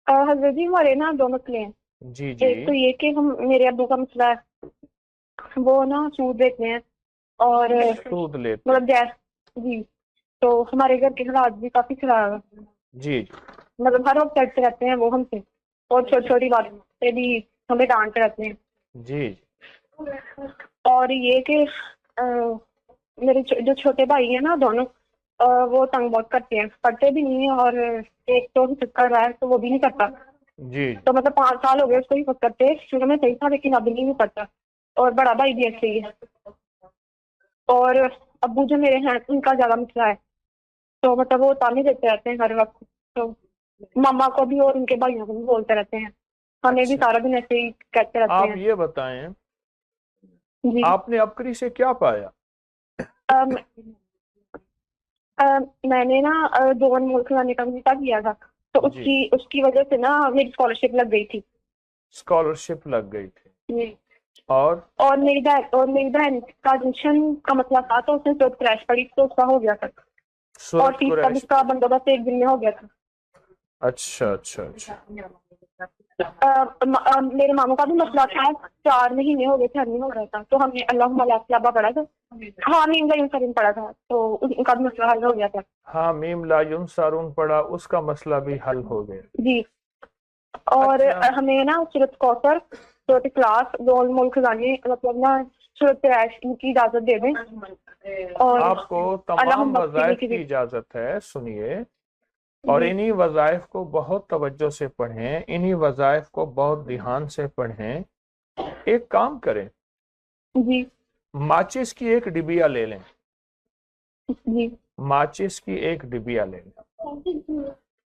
حضرت جی ہمارے نا دو مسئلے ہیں. جی جی. ایک تو یہ کہ میرے ابو کا مسئلہ ہے، وہ نا سود لیتے ہیں اور سود لیتے مطلب جی تو ہمارے گھر کے حالات بھی کافی خراب ہے. جی مطلب ہر وقت لڑتے رہتے ہیں وہ ہم سے، اور چھوٹی چھوٹی باتوں سے بھی ہمیں ڈانٹتے رہتے ہیں. جی. اور یہ کہ میرے جو چھوٹے بھائی ہیں نا دونوں، وہ تنگ بہت کرتے ہیں، پڑھتے بھی نہیں ہیں، اور ایک تو کر رہا ہے تو وہ بھی نہیں کرتا. جی. تو مطلب 5 سال ہو گئے اس کو ہی کرتے، شروع میں صحیح تھا لیکن ابھی نہیں پڑتا. اور بڑا بھائی بھی ایسے ہی ہے. اور ابو جو میرے ہیں ان کا زیادہ مسئلہ ہے، تو مطلب وہ تانے دیتے رہتے ہیں ہر وقت. تو ماما کو بھی اور ان کے بھائیوں کو بھی بولتے رہتے ہیں، ہمیں بھی اچھا، سارا دن ایسے ہی کہتے رہتے آپ ہیں. یہ بتائیں جی. آپ نے عبقری سے کیا پایا؟ میں نے نا 2 ملک جانے کا وزا کیا تھا، تو جی. اس کی وجہ سے نا میری اسکالرشپ لگ گئی تھی. اسکالرشپ لگ گئی تھی. جی. اور اور میری بہن کا ایڈمیشن کا مسئلہ تھا، تو اس نے جو کریش پڑی تو اس کا ہو گیا تھا، اور صورت فیس کا بھی قریش. اس کا بندوبست 1 دن میں ہو گیا تھا. اچھا اچھا اچھا. میرے ماموں کا بھی مسئلہ تھا، 4 مہینے ہو گئے تھے نہیں ہو رہا تھا، تو ہم نے اللہ پڑھا تھا. ہاں میم کا کریم پڑھا تھا، تو ان کا بھی مسئلہ حل ہو گیا تھا. ہاں میم لا ینصرون پڑا، اس کا مسئلہ بھی حل ہو گیا. جی. اور اچھا، ہمیں نا سورۃ کوثر، سورۃ اخلاص، 2 ملک جانے مطلب نا سورۃ قریش کی اجازت دے دیں. اور آپ کو تمام اللہم اغفر وظائف کی لی. اجازت ہے، سنیے. اور جی. انہی وظائف کو بہت توجہ سے پڑھیں، انہی وظائف کو بہت دھیان سے پڑھیں. ایک کام کریں، جی. ماچس کی ایک ڈبیا لے لیں. جی. ماچس کی ایک ڈبیا لے لیں،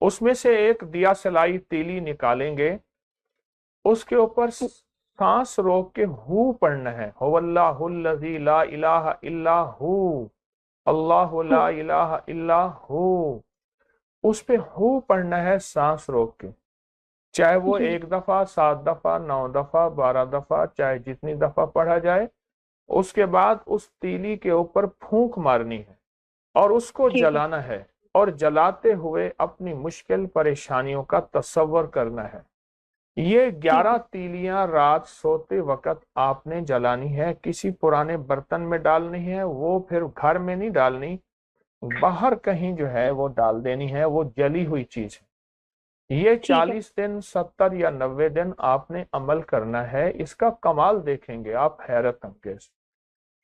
اس میں سے ایک دیا سلائی تیلی نکالیں گے، اس کے اوپر سانس روک کے ہو پڑھنا ہے. هو اللہ الذی لا الہ الا ہو، اللہ لا الہ الا ہو. اس پہ ہو پڑھنا ہے سانس روک کے، چاہے وہ جی. 1 دفعہ، 7 دفعہ، 9 دفعہ، 12 دفعہ، چاہے جتنی دفعہ پڑھا جائے. اس کے بعد اس تیلی کے اوپر پھونک مارنی ہے اور اس کو ٹھیک ہے. جلانا ہے، اور جلاتے ہوئے اپنی مشکل پریشانیوں کا تصور کرنا ہے. یہ ٹھیک 11 ہے. تیلیاں رات سوتے وقت آپ نے جلانی ہے. کسی پرانے برتن میں ڈالنی ہے، وہ پھر گھر میں نہیں ڈالنی، باہر کہیں جو ہے وہ ڈال دینی ہے، وہ جلی ہوئی چیز ہے. یہ ٹھیک ہے. 40 دن، 70 یا 90 دن آپ نے عمل کرنا ہے. اس کا کمال دیکھیں گے آپ حیرت انگیز.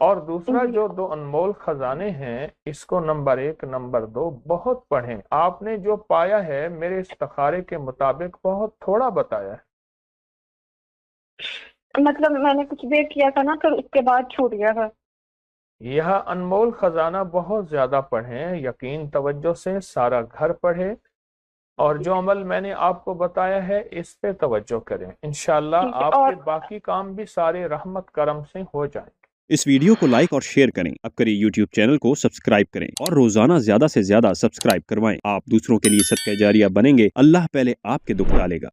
اور دوسرا جی. جو 2 انمول خزانے ہیں، اس کو نمبر 1 نمبر 2 بہت پڑھیں. آپ نے جو پایا ہے میرے استخارے کے مطابق بہت تھوڑا بتایا ہے. مطلب میں نے کچھ دیر کیا تھا نا، پھر اس کے بعد چھوٹ گیا تھا. یہ انمول خزانہ بہت زیادہ پڑھیں، یقین توجہ سے سارا گھر پڑھیں، اور جو عمل میں نے آپ کو بتایا ہے اس پہ توجہ کریں. انشاءاللہ ٹھیک ہے. آپ اور کے باقی کام بھی سارے رحمت کرم سے ہو جائیں. اس ویڈیو کو لائک اور شیئر کریں. اب کریں یوٹیوب چینل کو سبسکرائب کریں اور روزانہ زیادہ سے زیادہ سبسکرائب کروائیں. آپ دوسروں کے لیے صدقہ جاریہ بنیں گے، اللہ پہلے آپ کے دکھ ٹالے گا.